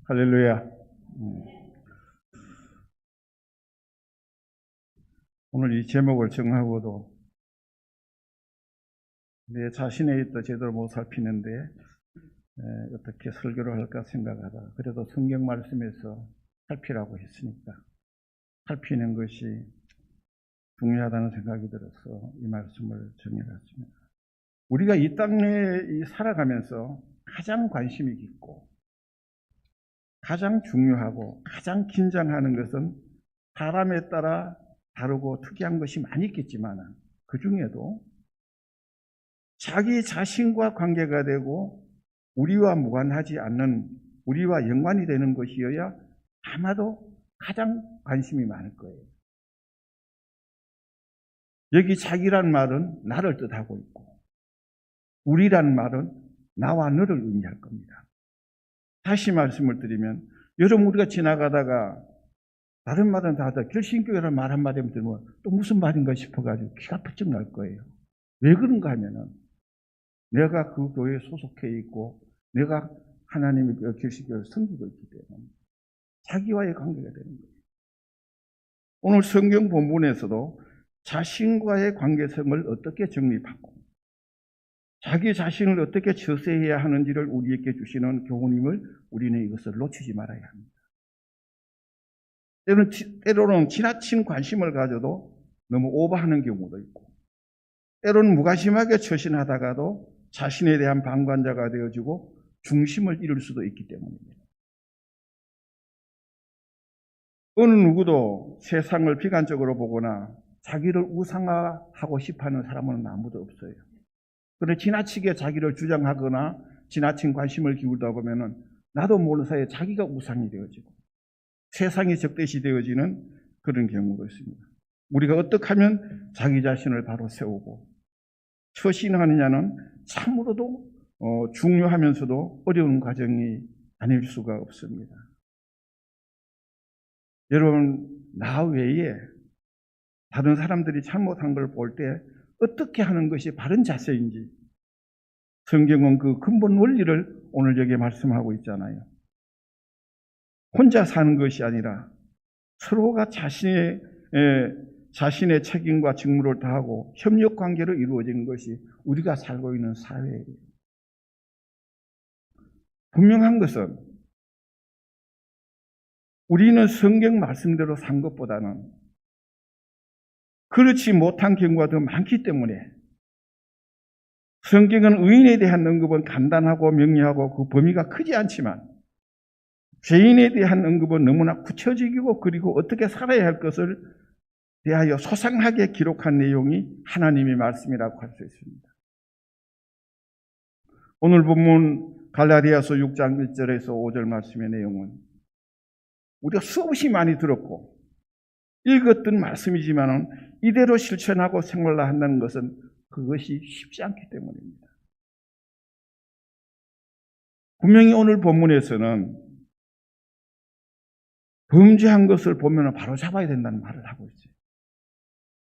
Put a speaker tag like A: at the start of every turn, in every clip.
A: 할렐루야. 오늘 이 제목을 정하고도 내 자신에 있다 제대로 못 살피는데 어떻게 설교를 할까 생각하다 그래도 성경 말씀에서 살피라고 했으니까 살피는 것이 중요하다는 생각이 들어서 이 말씀을 정해봤습니다. 우리가 이 땅에 살아가면서 가장 관심이 깊고 가장 중요하고 가장 긴장하는 것은 사람에 따라 다르고 특이한 것이 많이 있겠지만 그 중에도 자기 자신과 관계가 되고 우리와 무관하지 않는 우리와 연관이 되는 것이어야 아마도 가장 관심이 많을 거예요. 여기 자기란 말은 나를 뜻하고 있고 우리란 말은 나와 너를 의미할 겁니다. 다시 말씀을 드리면 여러분 우리가 지나가다가 다른 말은 다 결신교회라는 말 한마디 들으면 또 무슨 말인가 싶어가지고 귀가 펄쩍 날 거예요. 왜 그런가 하면은 내가 그 교회에 소속해 있고 내가 하나님의 결신교회를 섬기고 있기 때문에 자기와의 관계가 되는 거예요. 오늘 성경 본문에서도 자신과의 관계성을 어떻게 정립하고 자기 자신을 어떻게 처세해야 하는지를 우리에게 주시는 교훈임을 우리는 이것을 놓치지 말아야 합니다. 때로는 지나친 관심을 가져도 너무 오버하는 경우도 있고 때로는 무관심하게 처신하다가도 자신에 대한 방관자가 되어지고 중심을 잃을 수도 있기 때문입니다. 어느 누구도 세상을 비관적으로 보거나 자기를 우상화하고 싶어하는 사람은 아무도 없어요. 그런데 지나치게 자기를 주장하거나 지나친 관심을 기울다 보면은 나도 모르는 사이에 자기가 우상이 되어지고 세상이 적대시 되어지는 그런 경우가 있습니다. 우리가 어떻게 하면 자기 자신을 바로 세우고 처신하느냐는 참으로도 중요하면서도 어려운 과정이 아닐 수가 없습니다. 여러분, 나 외에 다른 사람들이 잘못한 걸 볼 때 어떻게 하는 것이 바른 자세인지 성경은 그 근본 원리를 오늘 여기에 말씀하고 있잖아요. 혼자 사는 것이 아니라 서로가 자신의 책임과 직무를 다하고 협력 관계로 이루어진 것이 우리가 살고 있는 사회예요. 분명한 것은 우리는 성경 말씀대로 산 것보다는 그렇지 못한 경우가 더 많기 때문에 성경은 의인에 대한 언급은 간단하고 명료하고 그 범위가 크지 않지만 죄인에 대한 언급은 너무나 구체적이고 그리고 어떻게 살아야 할 것을 대하여 소상하게 기록한 내용이 하나님의 말씀이라고 할 수 있습니다. 오늘 본문 갈라디아서 6장 1절에서 5절 말씀의 내용은 우리가 수없이 많이 들었고 읽었던 말씀이지만 이대로 실천하고 생활을 한다는 것은 그것이 쉽지 않기 때문입니다. 분명히 오늘 본문에서는 범죄한 것을 보면 바로 잡아야 된다는 말을 하고 있어요.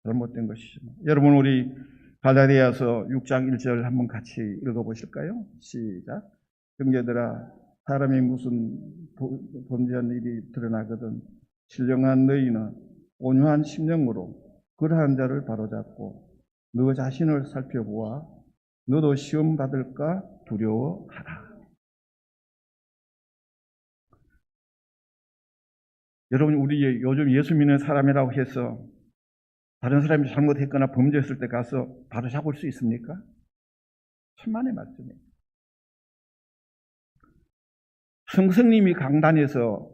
A: 잘못된 것이죠. 여러분 우리 갈라디아서 6장 1절 한번 같이 읽어보실까요? 시작. 형제들아 사람이 무슨 범죄한 일이 드러나거든 신령한 너희는 온유한 심령으로 그러한 자를 바로잡고 너 자신을 살펴보아 너도 시험 받을까 두려워하라. 여러분 우리 요즘 예수 믿는 사람이라고 해서 다른 사람이 잘못했거나 범죄했을 때 가서 바로 잡을 수 있습니까? 천만의 말씀이에요. 성령님이 강단에서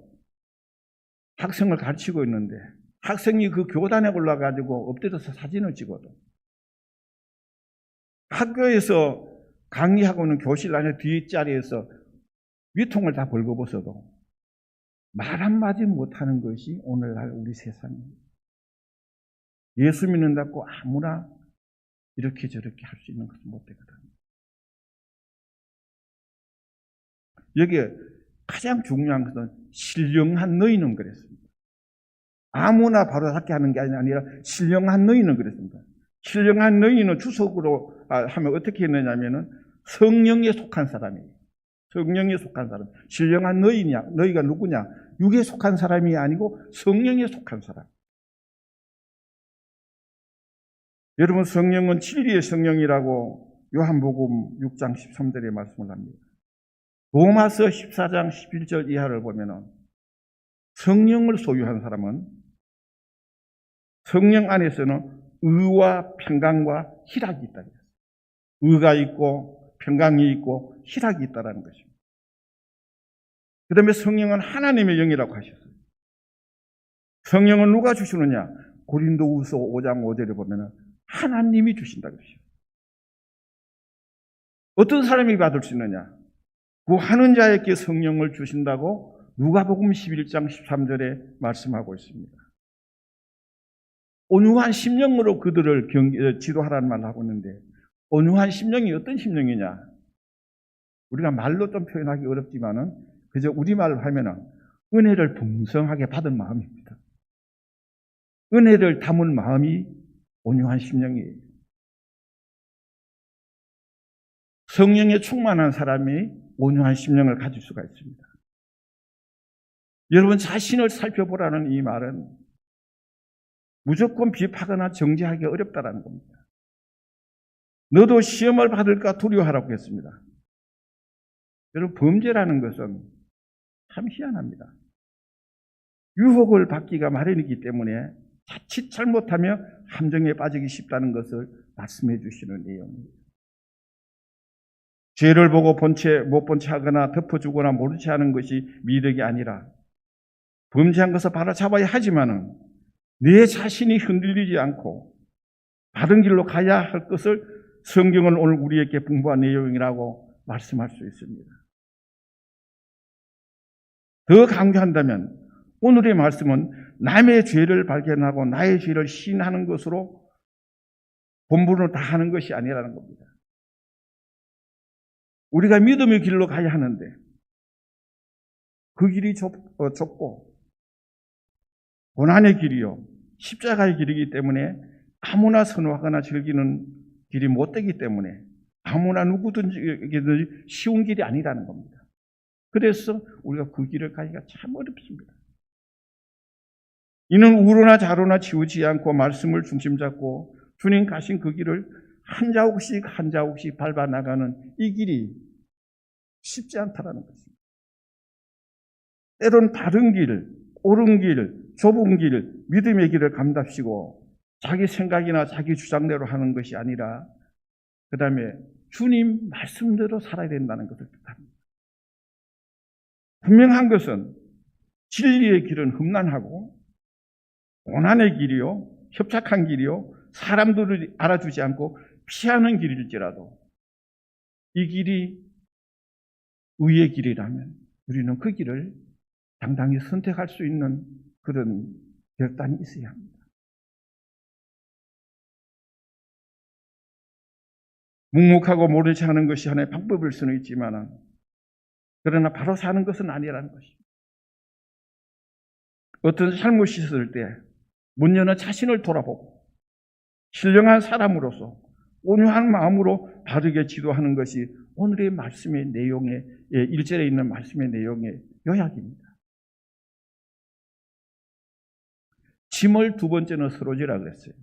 A: 학생을 가르치고 있는데 학생이 그 교단에 올라가지고 엎드려서 사진을 찍어도 학교에서 강의하고 있는 교실 안에 뒷자리에서 위통을 다 벌거벗어도 말 한마디 못하는 것이 오늘날 우리 세상입니다. 예수 믿는다고 아무나 이렇게 저렇게 할 수 있는 것은 못 되거든요. 여기에 가장 중요한 것은 신령한 너희는 그랬습니다. 아무나 바로 잡게 하는 게 아니라 신령한 너희는 그랬습니다. 신령한 너희는 주석으로 하면 어떻게 했느냐면은 성령에 속한 사람이에요. 성령에 속한 사람. 신령한 너희냐? 너희가 누구냐? 육에 속한 사람이 아니고 성령에 속한 사람. 여러분, 성령은 진리의 성령이라고 요한복음 6장 13절에 말씀을 합니다. 로마서 14장 11절 이하를 보면은 성령을 소유한 사람은 성령 안에서는 의와 평강과 희락이 있다. 의가 있고 평강이 있고 희락이 있다는 것입니다. 그 다음에 성령은 하나님의 영이라고 하셨어요. 성령은 누가 주시느냐? 고린도후서 5장 5절에 보면 하나님이 주신다고 했어요. 어떤 사람이 받을 수 있느냐? 구하는 자에게 성령을 주신다고 누가복음 11장 13절에 말씀하고 있습니다. 온유한 심령으로 그들을 지도하라는 말을 하고 있는데, 온유한 심령이 어떤 심령이냐? 우리가 말로 좀 표현하기 어렵지만은 그저 우리말로 하면은 은혜를 풍성하게 받은 마음입니다. 은혜를 담은 마음이 온유한 심령이에요. 성령에 충만한 사람이 온유한 심령을 가질 수가 있습니다. 여러분, 자신을 살펴보라는 이 말은 무조건 비판하거나 정죄하기 어렵다는 겁니다. 너도 시험을 받을까 두려워하라고 했습니다. 여러분, 범죄라는 것은 참 희한합니다. 유혹을 받기가 마련이기 때문에 자칫 잘못하며 함정에 빠지기 쉽다는 것을 말씀해 주시는 내용입니다. 죄를 보고 못 본 채 하거나 덮어주거나 모른 채 하는 것이 미덕이 아니라 범죄한 것을 바로잡아야 하지만은 내 자신이 흔들리지 않고 바른 길로 가야 할 것을 성경은 오늘 우리에게 분부한 내용이라고 말씀할 수 있습니다. 더 강조한다면 오늘의 말씀은 남의 죄를 발견하고 나의 죄를 시인하는 것으로 본분을 다하는 것이 아니라는 겁니다. 우리가 믿음의 길로 가야 하는데 그 길이 좁고 고난의 길이요 십자가의 길이기 때문에 아무나 선호하거나 즐기는 길이 못 되기 때문에 아무나 누구든지 쉬운 길이 아니라는 겁니다. 그래서 우리가 그 길을 가기가 참 어렵습니다. 이는 우로나 좌로나 치우지 않고 말씀을 중심 잡고 주님 가신 그 길을 한 자국씩 한 자국씩 밟아 나가는 이 길이 쉽지 않다라는 것입니다. 때론 바른 길, 옳은 길, 좁은 길, 믿음의 길을 감답시고 자기 생각이나 자기 주장대로 하는 것이 아니라 그 다음에 주님 말씀대로 살아야 된다는 것을 뜻합니다. 분명한 것은 진리의 길은 험난하고 고난의 길이요, 협착한 길이요, 사람들을 알아주지 않고 피하는 길일지라도 이 길이 의의 길이라면 우리는 그 길을 당당히 선택할 수 있는 그런 결단이 있어야 합니다. 묵묵하고 모른 체 하는 것이 하나의 방법일 수는 있지만 그러나 바로 사는 것은 아니라는 것입니다. 어떤 잘못이 있을 때 먼저는 자신을 돌아보고 신령한 사람으로서 온유한 마음으로 바르게 지도하는 것이 오늘의 말씀의 내용의 1절에 있는 말씀의 내용의 요약입니다. 짐을 두 번째는 쓰러지라 그랬어요.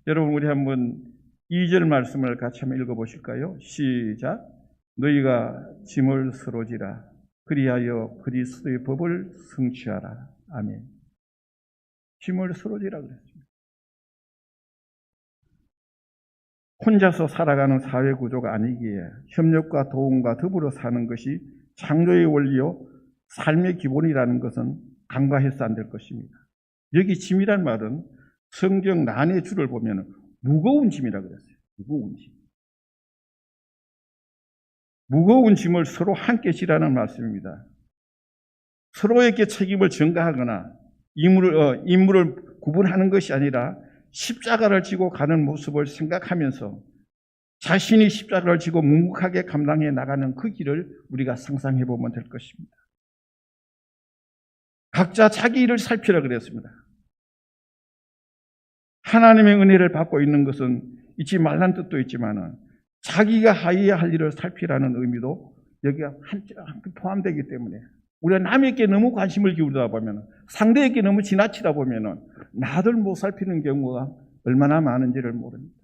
A: 여러분, 우리 한번 2절 말씀을 같이 한번 읽어보실까요? 시작. 너희가 짐을 쓰러지라. 그리하여 그리스도의 법을 성취하라. 아멘. 짐을 쓰러지라 그랬습니다. 혼자서 살아가는 사회 구조가 아니기에 협력과 도움과 더불어 사는 것이 창조의 원리요 삶의 기본이라는 것은 간과해서 안 될 것입니다. 여기 짐이란 말은 성경 난의 줄을 보면 무거운 짐이라 그랬어요. 무거운 짐. 무거운 짐을 서로 함께 지라는 말씀입니다. 서로에게 책임을 전가하거나 임무를 구분하는 것이 아니라 십자가를 지고 가는 모습을 생각하면서 자신이 십자가를 지고 묵묵하게 감당해 나가는 그 길을 우리가 상상해 보면 될 것입니다. 각자 자기 일을 살피라 그랬습니다. 하나님의 은혜를 받고 있는 것은 잊지 말라는 뜻도 있지만 자기가 하여야 할 일을 살피라는 의미도 여기가 한쪽 포함되기 때문에 우리가 남에게 너무 관심을 기울이다 보면, 상대에게 너무 지나치다 보면 나를 못 살피는 경우가 얼마나 많은지를 모릅니다.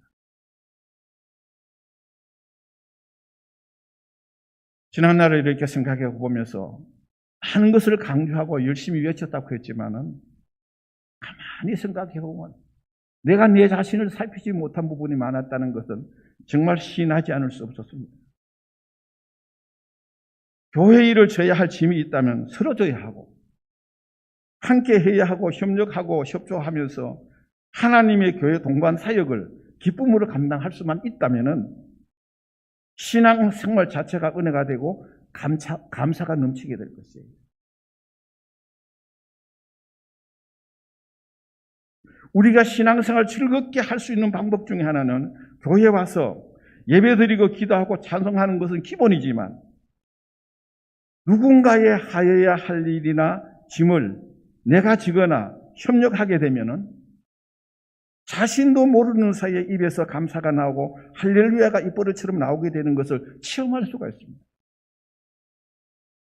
A: 지난날을 이렇게 생각해 보면서 하는 것을 강조하고 열심히 외쳤다고 했지만은 가만히 생각해 보면 내가 내 자신을 살피지 못한 부분이 많았다는 것은 정말 시인하지 않을 수 없었습니다. 교회 일을 져야 할 짐이 있다면 서로 져야 하고 함께 해야 하고 협력하고 협조하면서 하나님의 교회 동반 사역을 기쁨으로 감당할 수만 있다면은 신앙생활 자체가 은혜가 되고 감사가 넘치게 될 것이에요. 우리가 신앙생활 즐겁게 할 수 있는 방법 중에 하나는 교회에 와서 예배드리고 기도하고 찬송하는 것은 기본이지만 누군가의 하여야 할 일이나 짐을 내가 지거나 협력하게 되면은 자신도 모르는 사이에 입에서 감사가 나오고 할렐루야가 입버릇처럼 나오게 되는 것을 체험할 수가 있습니다.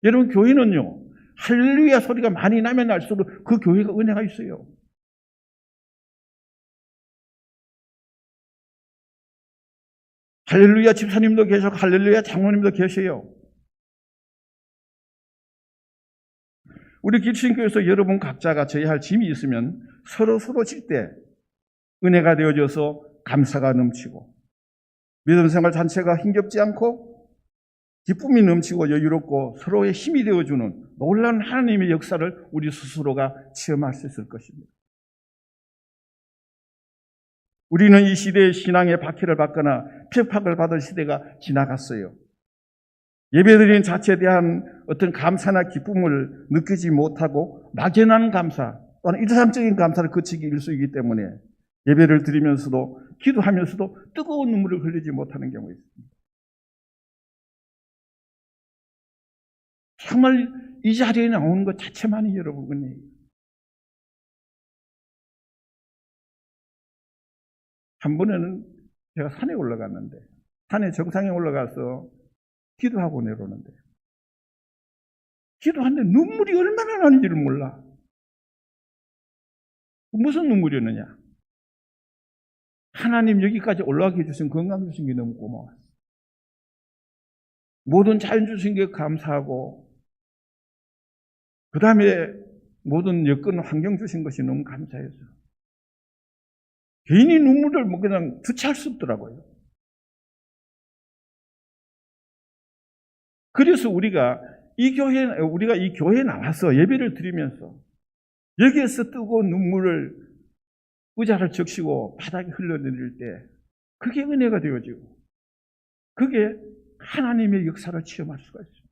A: 여러분, 교회는요, 할렐루야 소리가 많이 나면 날수록 그 교회가 은혜가 있어요. 할렐루야 집사님도 계시고 할렐루야 장로님도 계세요. 우리 기초신교에서 여러분 각자가 져야 할 짐이 있으면 서로 질 때 은혜가 되어져서 감사가 넘치고 믿음 생활 전체가 힘겹지 않고 기쁨이 넘치고 여유롭고 서로의 힘이 되어주는 놀라운 하나님의 역사를 우리 스스로가 체험할 수 있을 것입니다. 우리는 이 시대의 신앙의 박해를 받거나 핍박을 받을 시대가 지나갔어요. 예배드리는 자체에 대한 어떤 감사나 기쁨을 느끼지 못하고 막연한 감사 또는 일상적인 감사를 그치기 일쑤이기 때문에 예배를 드리면서도 기도하면서도 뜨거운 눈물을 흘리지 못하는 경우가 있습니다. 정말 이 자리에 나오는 것 자체만이 여러분 은혜예요. 한 번에는 제가 산에 올라갔는데 산에 정상에 올라가서 기도하고 내려오는데 기도하는데 눈물이 얼마나 나는지를 몰라. 무슨 눈물이었느냐? 하나님 여기까지 올라가게 해주신 건강 주신 게 너무 고마워요. 모든 자연 주신 게 감사하고 그 다음에 모든 여건 환경 주신 것이 너무 감사해서 괜히 눈물을 그냥 주체할 수 없더라고요. 그래서 우리가 이 교회에 나와서 예배를 드리면서 여기에서 뜨거운 눈물을 의자를 적시고 바닥에 흘러내릴 때 그게 은혜가 되어지고 그게 하나님의 역사를 체험할 수가 있습니다.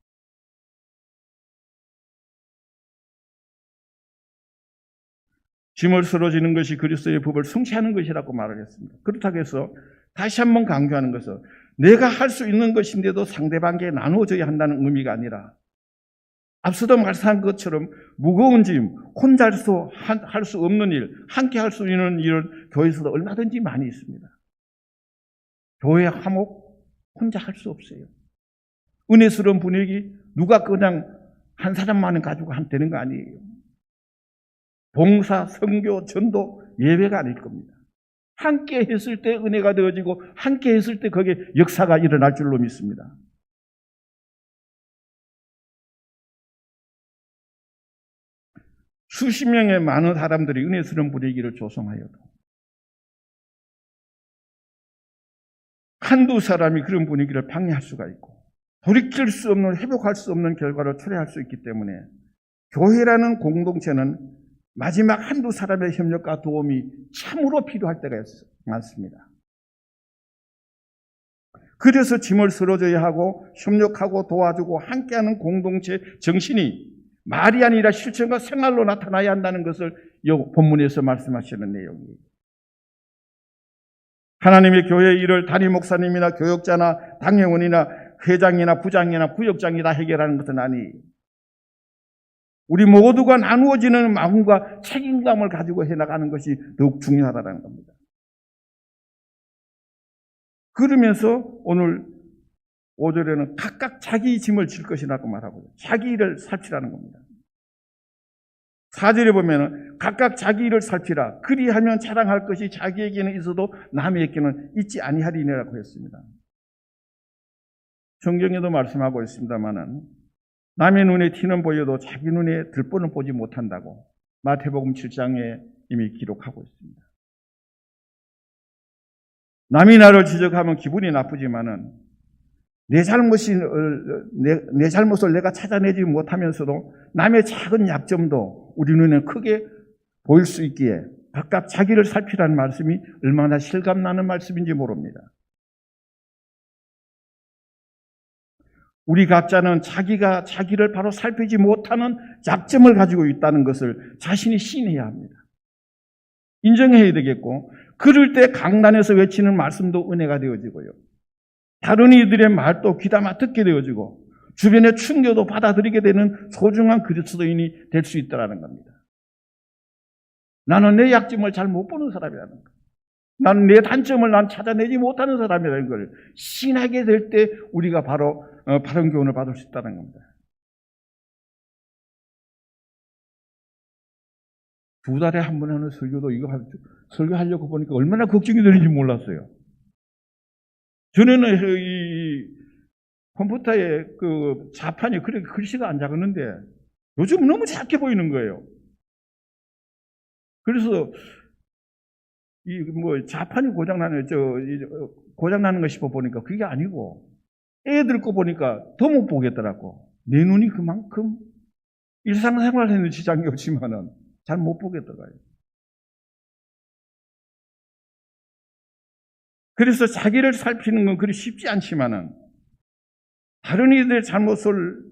A: 짐을 쓰러지는 것이 그리스도의 법을 성취하는 것이라고 말을 했습니다. 그렇다고 해서 다시 한번 강조하는 것은 내가 할 수 있는 것인데도 상대방에게 나누어져야 한다는 의미가 아니라 앞서도 말씀한 것처럼 무거운 짐, 혼자 할 수 없는 일, 함께 할 수 있는 일은 교회에서도 얼마든지 많이 있습니다. 교회 화목 혼자 할 수 없어요. 은혜스러운 분위기 누가 그냥 한 사람만은 가지고 되는 거 아니에요. 봉사, 선교, 전도, 예배가 아닐 겁니다. 함께 했을 때 은혜가 되어지고 함께 했을 때 거기에 역사가 일어날 줄로 믿습니다. 수십 명의 많은 사람들이 은혜스러운 분위기를 조성하여도 한두 사람이 그런 분위기를 방해할 수가 있고 돌이킬 수 없는, 회복할 수 없는 결과를 초래할 수 있기 때문에 교회라는 공동체는 마지막 한두 사람의 협력과 도움이 참으로 필요할 때가 많습니다. 그래서 짐을 쓸어줘야 하고 협력하고 도와주고 함께하는 공동체 정신이 말이 아니라 실천과 생활로 나타나야 한다는 것을 이 본문에서 말씀하시는 내용이에요. 하나님의 교회의 일을 담임 목사님이나 교역자나 당회원이나 회장이나 부장이나 부역장이 다 해결하는 것은 아니에요. 우리 모두가 나누어지는 마음과 책임감을 가지고 해나가는 것이 더욱 중요하다는 겁니다. 그러면서 오늘 5절에는 각각 자기 짐을 질 것이라고 말하고 자기 일을 살피라는 겁니다. 4절에 보면 각각 자기 일을 살피라. 그리하면 자랑할 것이 자기에게는 있어도 남에게는 있지 아니하리니라고 했습니다. 성경에도 말씀하고 있습니다마는 남의 눈에 티는 보여도 자기 눈에 들보는 보지 못한다고 마태복음 7장에 이미 기록하고 있습니다. 남이 나를 지적하면 기분이 나쁘지만은 내 잘못을 내가 찾아내지 못하면서도 남의 작은 약점도 우리 눈에 크게 보일 수 있기에 각각 자기를 살피라는 말씀이 얼마나 실감나는 말씀인지 모릅니다. 우리 각자는 자기가 자기를 바로 살피지 못하는 약점을 가지고 있다는 것을 자신이 시인해야 합니다. 인정해야 되겠고, 그럴 때 강단에서 외치는 말씀도 은혜가 되어지고요. 다른 이들의 말도 귀담아 듣게 되어지고 주변의 충격도 받아들이게 되는 소중한 그리스도인이 될 수 있다는 겁니다. 나는 내 약점을 잘 못 보는 사람이라는 것. 나는 내 단점을 난 찾아내지 못하는 사람이라는 걸 신하게 될 때 우리가 바로 바른 교훈을 받을 수 있다는 겁니다. 2달에 한 번 하는 설교도 이거 설교하려고 보니까 얼마나 걱정이 되는지 몰랐어요. 전에는 이 컴퓨터에 그 자판이 그렇게 글씨가 안 작았는데 요즘 너무 작게 보이는 거예요. 그래서 이 뭐 자판이 고장나는 고장나는 거 싶어 보니까 그게 아니고 애들 거 보니까 더 못 보겠더라고. 내 눈이 그만큼 일상생활에는 지장이 없지만은 잘 못 보겠더라고요. 그래서 자기를 살피는 건 그리 쉽지 않지만은 다른 이들의 잘못을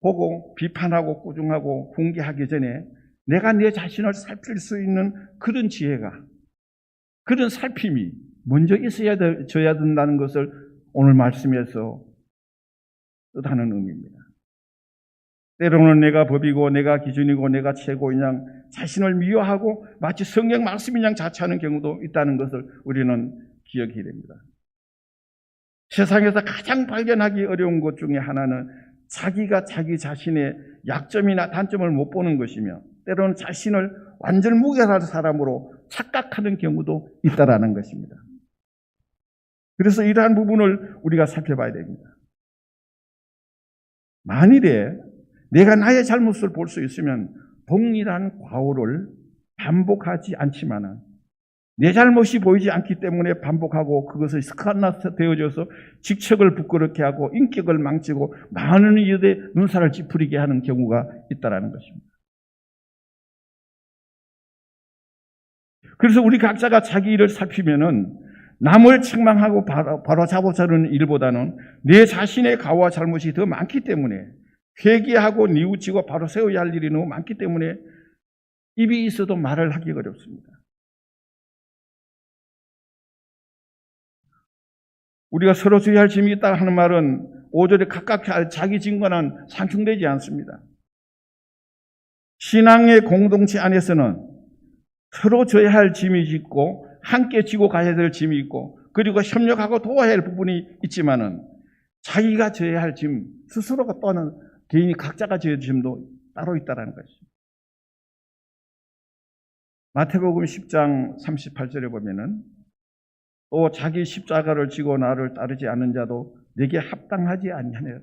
A: 보고 비판하고 꾸중하고 훈계하기 전에 내가 내 자신을 살필 수 있는 그런 지혜가, 그런 살핌이 먼저 있어야 된다는 것을 오늘 말씀에서 뜻하는 의미입니다. 때로는 내가 법이고 내가 기준이고 내가 최고인 양 자신을 미워하고 마치 성경 말씀인 양 자처하는 경우도 있다는 것을 우리는 기억해야 됩니다. 세상에서 가장 발견하기 어려운 것 중에 하나는 자기가 자기 자신의 약점이나 단점을 못 보는 것이며 때로는 자신을 완전 무결한 사람으로 착각하는 경우도 있다라는 것입니다. 그래서 이러한 부분을 우리가 살펴봐야 됩니다. 만일에 내가 나의 잘못을 볼 수 있으면 동일한 과오를 반복하지 않지만은 내 잘못이 보이지 않기 때문에 반복하고 그것을 습관화 되어져서 직책을 부끄럽게 하고 인격을 망치고 많은 이들의 눈살을 찌푸리게 하는 경우가 있다는 것입니다. 그래서 우리 각자가 자기 일을 살피면은 남을 책망하고 바로 잡아서는 일보다는 내 자신의 과오와 잘못이 더 많기 때문에 회개하고 뉘우치고 바로 세워야 할 일이 너무 많기 때문에 입이 있어도 말을 하기 어렵습니다. 우리가 서로 주의할 짐이 있다 하는 말은 5절에 각각 자기 짐과는 상충되지 않습니다. 신앙의 공동체 안에서는 서로 져야 할 짐이 있고 함께 지고 가야 될 짐이 있고 그리고 협력하고 도와야 할 부분이 있지만은 자기가 져야 할 짐, 스스로가 또는 개인이 각자가 져야 할 짐도 따로 있다는 것입니다. 마태복음 10장 38절에 보면은 또 자기 십자가를 지고 나를 따르지 않는 자도 내게 합당하지 아니하느니라.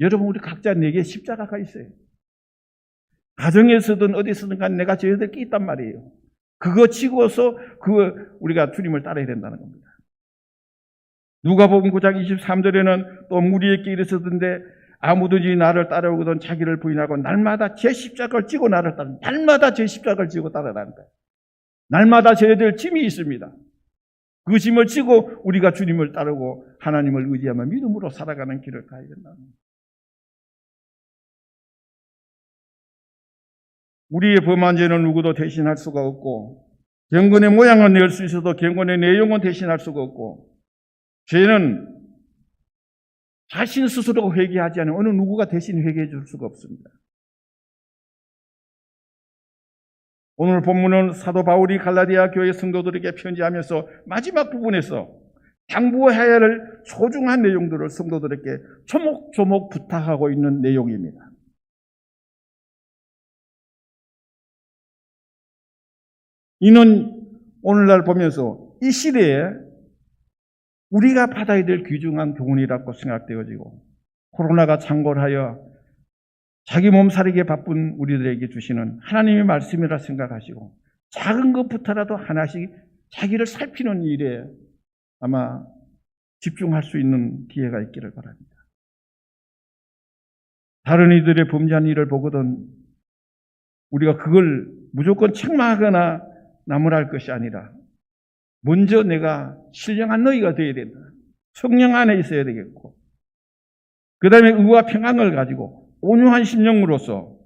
A: 여러분 우리 각자 내게 십자가가 있어요. 가정에서든 어디서든 간에 내가 져야 될 게 있단 말이에요. 그거 지고서 우리가 주님을 따라야 된다는 겁니다. 누가복음 9장 23절에는 또 무리에게 이르시던데 아무든지 나를 따라오거든 자기를 부인하고 날마다 제 십자가를 지고 나를 따라. 날마다 제 십자가를 지고 따라간다. 날마다 져야 될 짐이 있습니다. 그 짐을 지고 우리가 주님을 따르고 하나님을 의지하며 믿음으로 살아가는 길을 가야 된다. 우리의 범한 죄는 누구도 대신할 수가 없고 경건의 모양은 낼 수 있어도 경건의 내용은 대신할 수가 없고 죄는 자신 스스로 회개하지 않으면 어느 누구가 대신 회개해 줄 수가 없습니다. 오늘 본문은 사도 바울이 갈라디아 교회 성도들에게 편지하면서 마지막 부분에서 당부해야 할 소중한 내용들을 성도들에게 조목조목 부탁하고 있는 내용입니다. 이는 오늘날 보면서 이 시대에 우리가 받아야 될 귀중한 교훈이라고 생각되어지고, 코로나가 창궐하여 자기 몸살이게 바쁜 우리들에게 주시는 하나님의 말씀이라 생각하시고, 작은 것부터라도 하나씩 자기를 살피는 일에 아마 집중할 수 있는 기회가 있기를 바랍니다. 다른 이들의 범죄한 일을 보거든 우리가 그걸 무조건 책망하거나 나무랄 것이 아니라, 먼저 내가 신령한 너희가 되어야 된다. 성령 안에 있어야 되겠고, 그 다음에 의와 평안을 가지고 온유한 심령으로서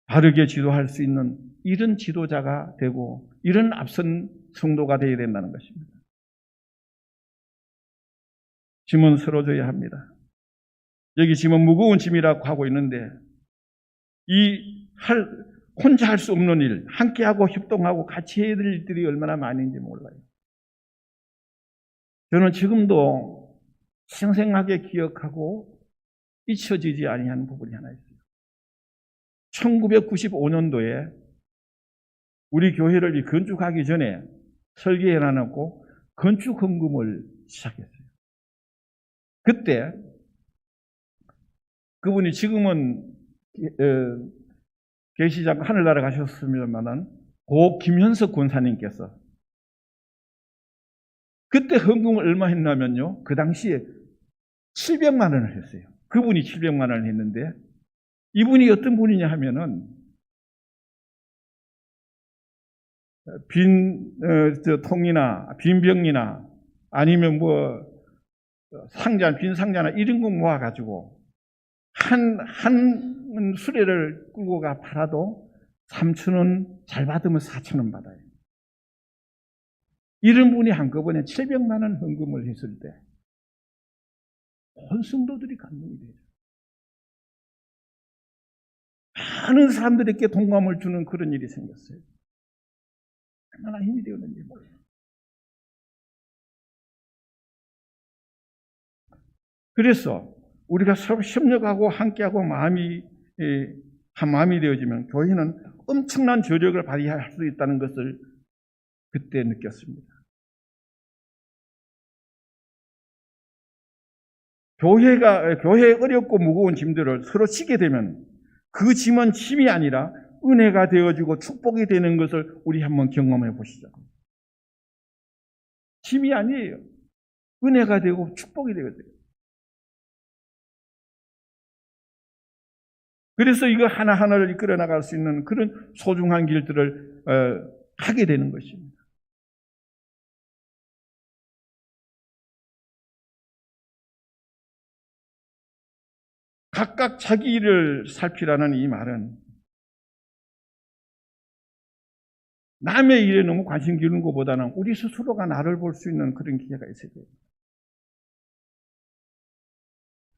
A: 바르게 지도할 수 있는 이런 지도자가 되고, 이런 앞선 성도가 되어야 된다는 것입니다. 짐은 서로 져야 합니다. 여기 짐은 무거운 짐이라고 하고 있는데, 혼자 할 수 없는 일, 함께하고 협동하고 같이 해야 될 일들이 얼마나 많은지 몰라요. 저는 지금도 생생하게 기억하고 잊혀지지 아니하는 부분이 하나 있어요. 1995년도에 우리 교회를 건축하기 전에 설계해놔놓고 건축 헌금을 시작했어요. 그때 그분이 지금은 계시장 하늘나라 가셨습니다만, 고 김현석 권사님께서 그때 헌금을 얼마 했냐면요, 그 당시에 700만 원을 했어요. 그분이 700만 원을 했는데, 이분이 어떤 분이냐 하면은 통이나 빈 병이나 아니면 빈 상자나 이런 거 모아가지고 한 수레를 끌고 가 팔아도 3,000원, 잘 받으면 4,000원 받아요. 이런 분이 한꺼번에 700만 원 헌금을 했을 때 온 성도들이 감동이 돼요. 많은 사람들에게 동감을 주는 그런 일이 생겼어요. 얼마나 힘이 되었는지 몰라요. 그래서 우리가 서로 협력하고 함께하고 한 마음이 되어지면 교회는 엄청난 저력을 발휘할 수 있다는 것을 그때 느꼈습니다. 교회의 어렵고 무거운 짐들을 서로 지게 되면 그 짐은 짐이 아니라 은혜가 되어지고 축복이 되는 것을 우리 한번 경험해 보시죠. 짐이 아니에요. 은혜가 되고 축복이 되거든요. 그래서 이거 하나하나를 이끌어 나갈 수 있는 그런 소중한 길들을 하게 되는 것입니다. 각각 자기 일을 살피라는 이 말은 남의 일에 너무 관심 기울이는 것보다는 우리 스스로가 나를 볼 수 있는 그런 기회가 있어야 돼요.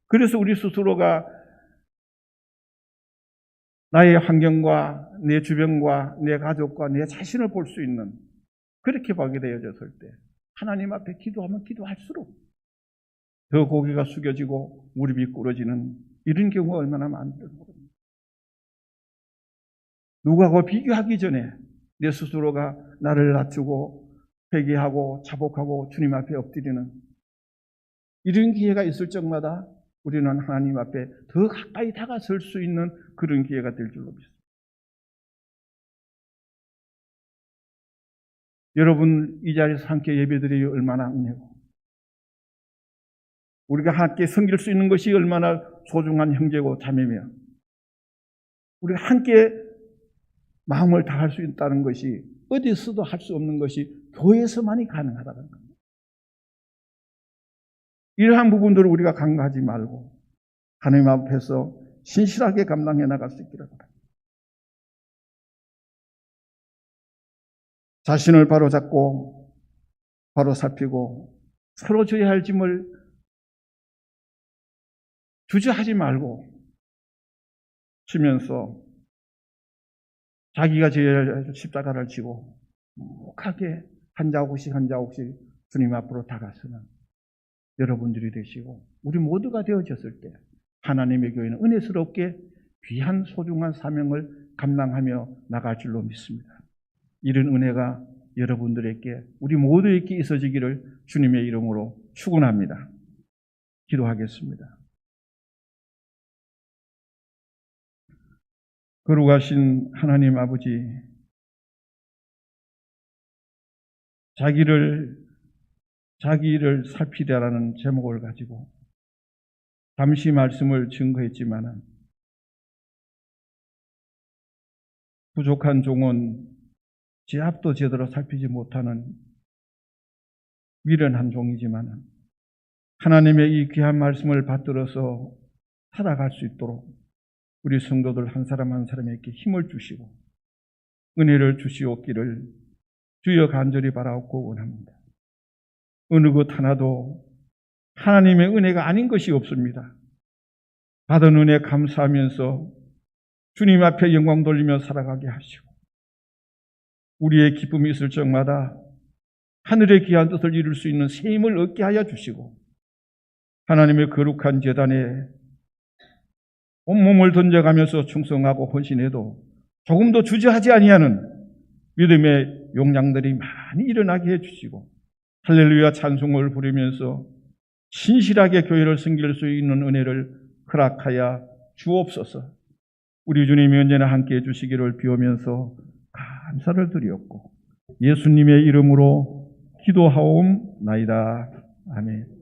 A: 그래서 우리 스스로가 나의 환경과 내 주변과 내 가족과 내 자신을 볼 수 있는, 그렇게 보게 되어졌을 때 하나님 앞에 기도하면 기도할수록 더 고개가 숙여지고 무릎이 꿇어지는 이런 경우가 얼마나 많은지 모릅니다. 누구하고 비교하기 전에 내 스스로가 나를 낮추고 회개하고 자복하고 주님 앞에 엎드리는 이런 기회가 있을 적마다 우리는 하나님 앞에 더 가까이 다가설 수 있는 그런 기회가 될 줄로 믿습니다. 여러분, 이 자리에서 함께 예배드리기 얼마나 은혜고, 우리가 함께 섬길 수 있는 것이 얼마나 소중한 형제고 자매며, 우리가 함께 마음을 다할 수 있다는 것이 어디서도 할 수 없는 것이 교회에서만이 가능하다는 겁니다. 이러한 부분들을 우리가 간과하지 말고 하나님 앞에서 신실하게 감당해 나갈 수 있기를 바랍니다. 자신을 바로 잡고 바로 살피고 서로 져야 할 짐을 주저하지 말고 지면서 자기가 져야 할 십자가를 지고 묵묵하게 한 자국씩 한 자국씩 주님 앞으로 다가서는 여러분들이 되시고 우리 모두가 되어졌을 때 하나님의 교회는 은혜스럽게 귀한 소중한 사명을 감당하며 나갈 줄로 믿습니다. 이런 은혜가 여러분들에게 우리 모두에게 있어지기를 주님의 이름으로 축원합니다. 기도하겠습니다. 거룩하신 하나님 아버지, 자기를 살피다라는 제목을 가지고 잠시 말씀을 증거했지만은 부족한 종은 제 앞도 제대로 살피지 못하는 미련한 종이지만은 하나님의 이 귀한 말씀을 받들어서 살아갈 수 있도록 우리 성도들 한 사람 한 사람에게 힘을 주시고 은혜를 주시옵기를 주여 간절히 바라옵고 원합니다. 어느 것 하나도 하나님의 은혜가 아닌 것이 없습니다. 받은 은혜 감사하면서 주님 앞에 영광 돌리며 살아가게 하시고 우리의 기쁨이 있을 적마다 하늘의 귀한 뜻을 이룰 수 있는 새 힘을 얻게 하여 주시고 하나님의 거룩한 제단에 온몸을 던져가면서 충성하고 헌신해도 조금도 주저하지 아니하는 믿음의 용량들이 많이 일어나게 해주시고 할렐루야 찬송을 부르면서 신실하게 교회를 섬길 수 있는 은혜를 허락하여 주옵소서. 우리 주님이 언제나 함께해 주시기를 비우면서 감사를 드리옵고 예수님의 이름으로 기도하옵나이다. 아멘.